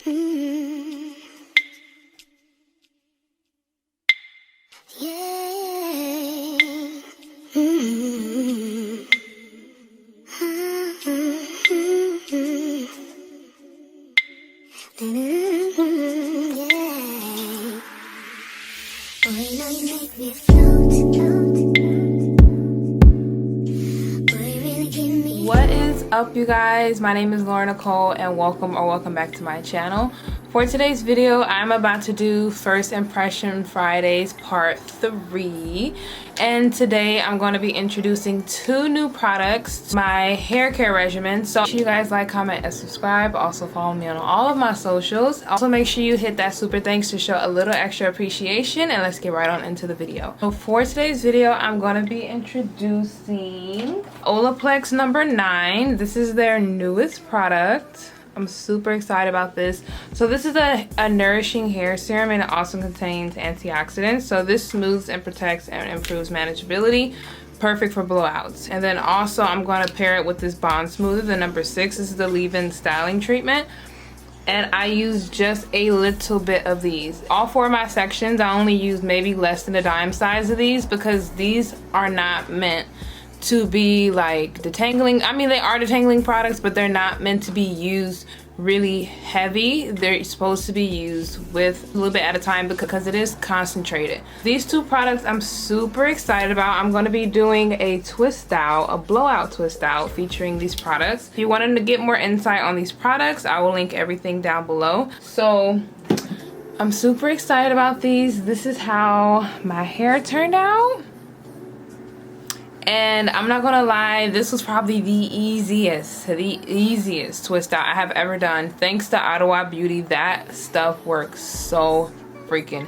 Mm-hmm. Yeah. Mm-hmm. Mm-hmm. Yeah. Boy, you know you make me float. Boy, you really give me. What is up, you guys? My name is Laura Nicole and welcome back to my channel. For today's video, I'm about to do First Impression Fridays part 3, and today I'm going to be introducing 2 new products to my hair care regimen. So make sure you guys like, comment, and subscribe. Also follow me on all of my socials. Also make sure you hit that super thanks to show a little extra appreciation, and let's get right on into the video. So for today's video, I'm going to be introducing Olaplex number 9. This is their newest product. I'm super excited about this. So this is a nourishing hair serum, and it also contains antioxidants. So this smooths and protects and improves manageability. Perfect for blowouts. And then also I'm going to pair it with this bond smoother, the number 6. This is the leave-in styling treatment. And I use just a little bit of these. All 4 of my sections, I only use maybe less than a dime size of these, because these are not meant to be like detangling. I mean, they are detangling products, but they're not meant to be used really heavy. They're supposed to be used with a little bit at a time because it is concentrated. These 2 products I'm super excited about. I'm going to be doing a twist out, a blowout twist out featuring these products. If you wanted to get more insight on these products, I will link everything down below. So I'm super excited about these. This is how my hair turned out. And I'm not gonna lie, this was probably the easiest twist out I have ever done. Thanks to Ottawa Beauty, that stuff works so freaking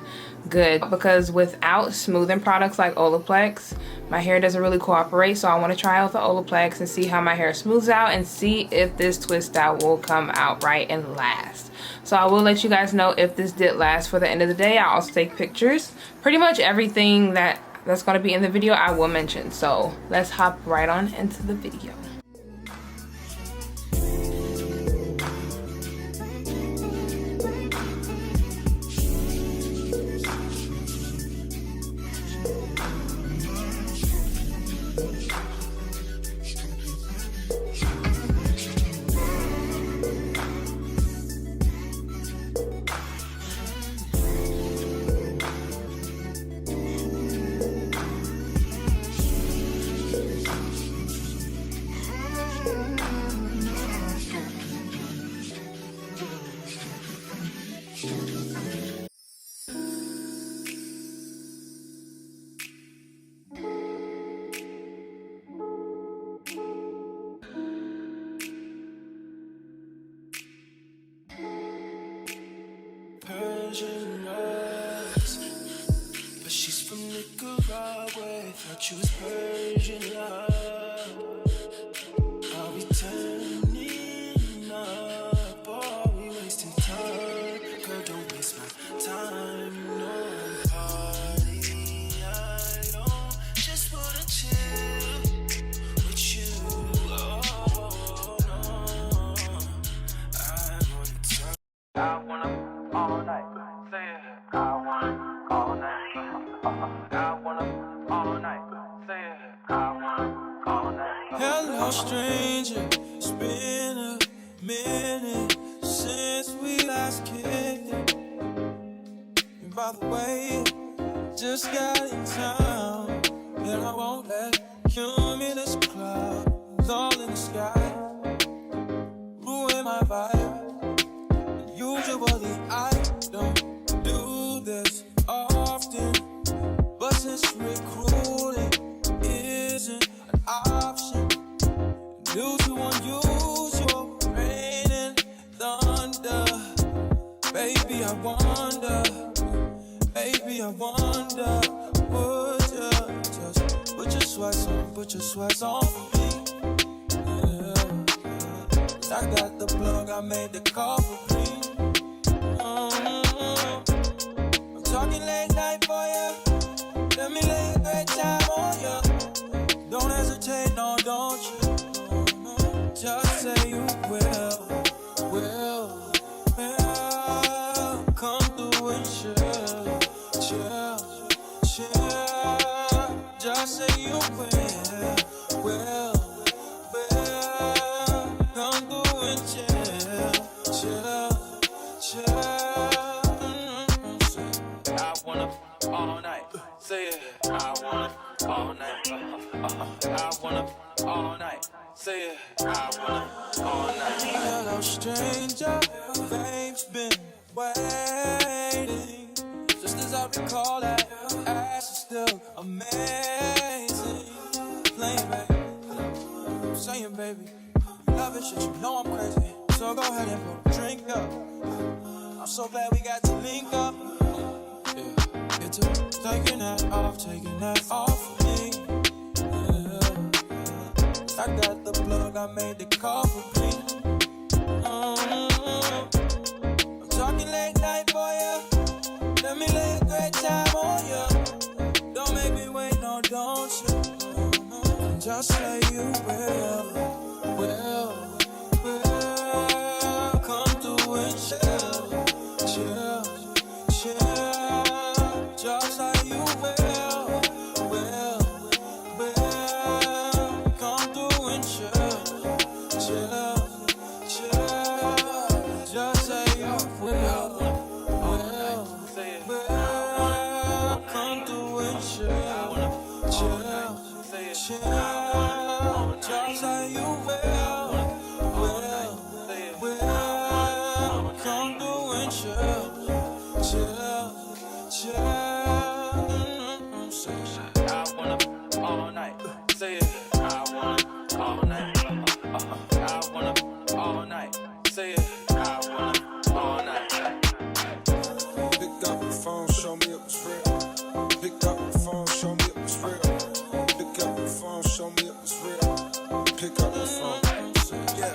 good. Because without smoothing products like Olaplex, my hair doesn't really cooperate. So I want to try out the Olaplex and see how my hair smooths out, and see if this twist out will come out right and last. So I will let you guys know if this did last for the end of the day. I also take pictures. Pretty much everything that's going to be in the video I will mention. So let's hop right on into the video. Persian eyes, but she's from Nicaragua. Thought you was Persian love. Are we turning up? Or are we wasting time? Girl, don't waste my time. No party. I don't just wanna chill with you. Oh no, I wanna talk. I wanna. All night, say it. I want all night. I want all night. Say it. I want all night. Hello, stranger. It's been a minute since we last kicked it. And by the way, just got in town, and I won't let cumulus clouds all in the sky ruin my vibe. Usually I don't do this often, but since recruiting isn't an option, due to unusual rain and thunder, baby I wonder, would you just put your sweats on for me? Yeah. I got the plug, I made the call for me. I'm talking late night for ya. Let me lay a great time on ya. Don't hesitate, no, don't you? Just say you will. all night. Say it, I wanna all night. I wanna all night. Say it, I wanna all night. Hello, stranger, fame's been waiting. Just as I recall that ass is still amazing. Playing, baby, saying, baby, love it, shit, you know I'm crazy. So go ahead and put a drink up. I'm so glad we got to link up. Yeah, it's taking that off of me. Yeah. I got the plug, I made the call for me. I'm talking late night for ya. Let me lay a great time on ya. Don't make me wait, no, don't you? Just say you will. Come through and chill. Just say you will. Come through and chill. Just say you will. Come through and chill. Just say you will. Come through and chill. I wanna all night. Say it. I wanna all night. I wanna all night. Say it. I wanna all night. Pick up the phone, show me it was real. Pick up the phone, show me it was real. Pick up the phone, show me it was real. Pick up the phone. Yeah.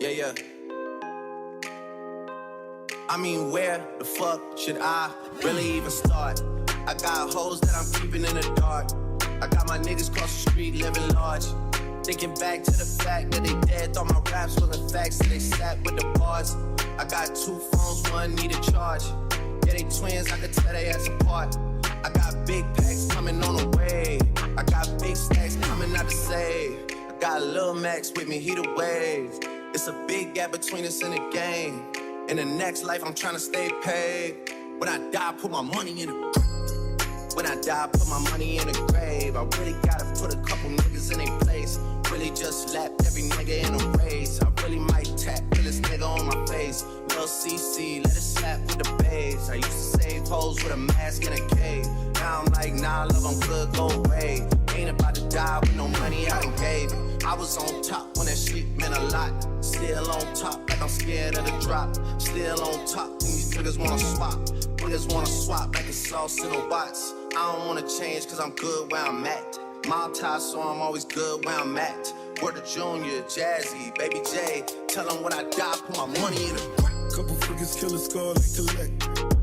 Yeah. I mean, where the fuck should I really even start? I got hoes that I'm keeping in the dark. I got my niggas cross the street living large. Thinking back to the fact that they dead, thought my raps wasn't facts, so they sat with the bars. I got 2 phones, one need a charge. Yeah, they twins, I could tell they ass apart. I got big packs coming on the way. I got big stacks coming out to save. I got Lil Max with me, he the wave. It's a big gap between us in the game. In the next life, I'm trying to stay paid. When I die, put my money in the grave. When I die, put my money in the grave. I really gotta put a couple niggas in their place. Really just lapped every nigga in a race. I really might tap this nigga on my face. Lil CC, let it slap with the bass. I used to save hoes with a mask in a cave. Now I'm like, nah, love, I'm good, go away. Ain't about to die with no money I done gave. I was on top when that shit meant a lot. Still on top, like I'm scared of the drop. Still on top when these niggas wanna swap. Niggas wanna swap like it's sauce in a box. I don't wanna change cause I'm good where I'm at. Multi, so I'm always good where I'm at. Word to Junior, Jazzy, Baby J. Tell them when I die, put my money in the grave. Couple freakers kill a skull and collect.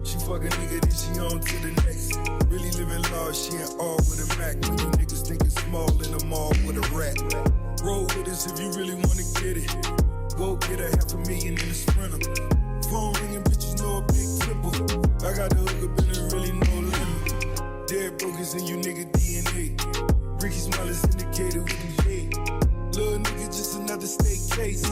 She fuck a nigga, then she on to the next. Really living large, she ain't all with a Mac. When you niggas think it's small in the mall with a rat. Roll with us if you really wanna get it. Go get $500,000 in the Sprinter. Phone ringing, bitches know a big triple. I got the hook up and there really no limit. Dead brokers in you nigga DNA. Ricky Smile is indicated with the J. Little nigga, just another state case.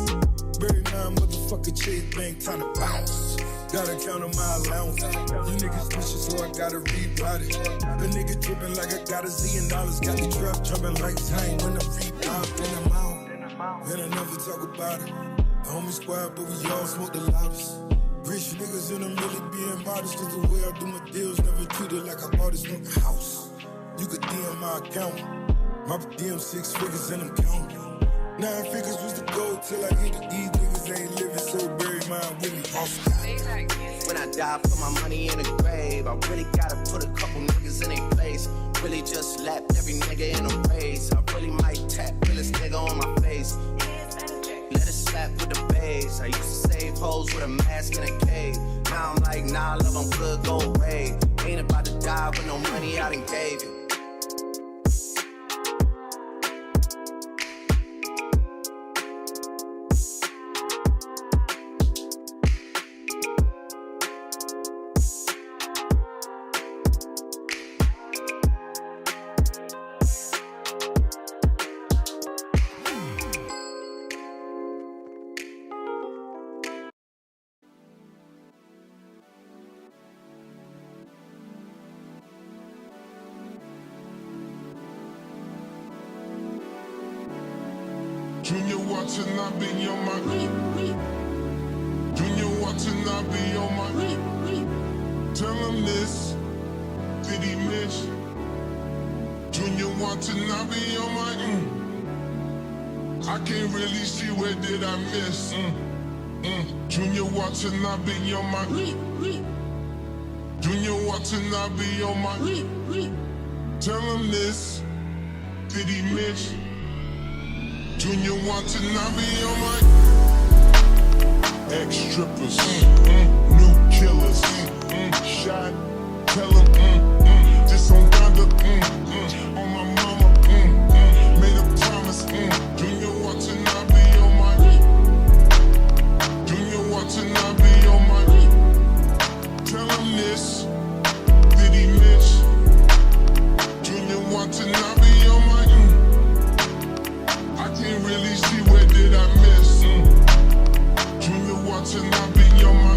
Bury my motherfucker Chase Bank, time to bounce. Gotta count on my allowance. You niggas switching, so I gotta rebound it. The nigga tripping like I got $1 zillion. Got the trap jumping like time when I'm rebound. And I'm out. And I never talk about it. The homie squad, but we all smoke the loudest. Rich niggas and I'm really being modest. Cause the way I do my deals never treated like I bought this one house. You could DM my account. My DM 6 figures and I'm counting. 9 figures was the goal till I hit it. These niggas ain't living, so bury mine with me. When I die, put my money in the grave. I really gotta put a couple niggas in their place. Really just lapped every nigga in a race. I really might tap this nigga on my face. Let it slap with the bass. I used to save hoes with a mask in a cave. Now I'm like, nah, love, I'm good, go away. Ain't about to die with no money I done gave you. Junior Watanabe on my Junior Watanabe on my tell him this, did he miss? Junior Watanabe on my I can't really see where did I miss. Junior Watanabe on my Junior Watanabe on my tell him this, did he miss? Junior Watanabe on my ex-strippers, new killers, shot, tell him, just on Donda, on my mama, made a promise, Junior Watanabe on my Junior Watanabe on my tell him this, did he miss? Junior Watanabe on my I can't really see where did I miss. Junior Watanabe on my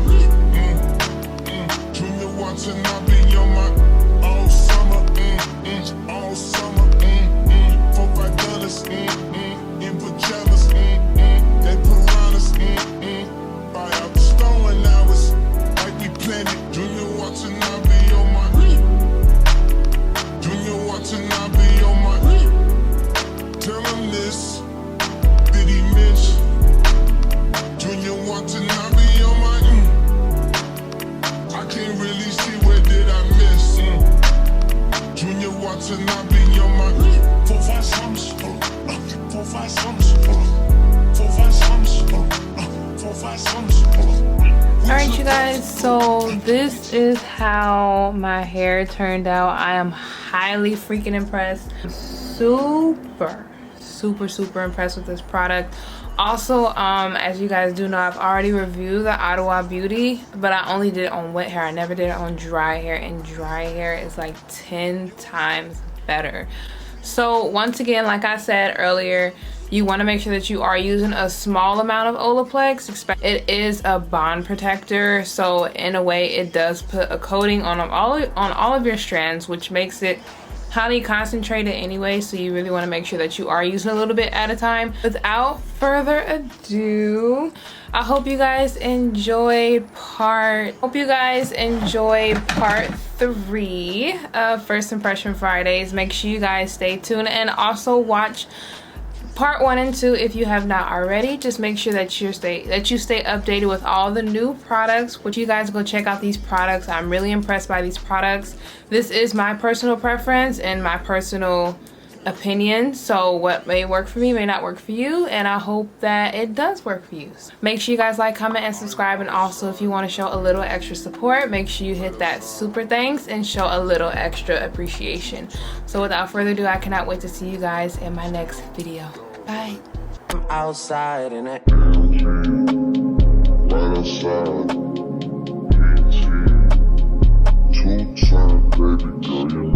Junior Watanabe on my all summer, all summer, $4-5 in pajamas, they piranhas, buy out the store and now it's like we planned it. Junior Watanabe on my Junior Watanabe on my tell him this, did he miss? Junior Watanabe on my I can't really see where did I miss. Junior Watanabe on my 4-5 sums, 4-5 sums, 4-5 sums, 4-5 sums. Alright you guys, so this is how my hair turned out. I am highly freaking impressed. Super impressed with this product. Also, as you guys do know, I've already reviewed the Ottawa Beauty, but I only did it on wet hair. I never did it on dry hair, and dry hair is like 10 times better. So once again, like I said earlier, you want to make sure that you are using a small amount of Olaplex. It is a bond protector, so in a way it does put a coating on all of your strands, which makes it highly concentrated anyway, so you really want to make sure that you are using a little bit at a time. Without further ado, I hope you guys enjoyed part 3 of First Impression Fridays. Make sure you guys stay tuned and also watch part 1 and 2 if you have not already. Just make sure that you stay updated with all the new products. Would you guys go check out these products? I'm really impressed by these products. This is my personal preference and my personal opinion, so what may work for me may not work for you, and I hope that it does work for you. Make sure you guys like, comment, and subscribe, and also if you want to show a little extra support, make sure you hit that super thanks and show a little extra appreciation. So without further ado, I cannot wait to see you guys in my next video. Bye. I'm outside and Right outside, 2 times, baby girl, you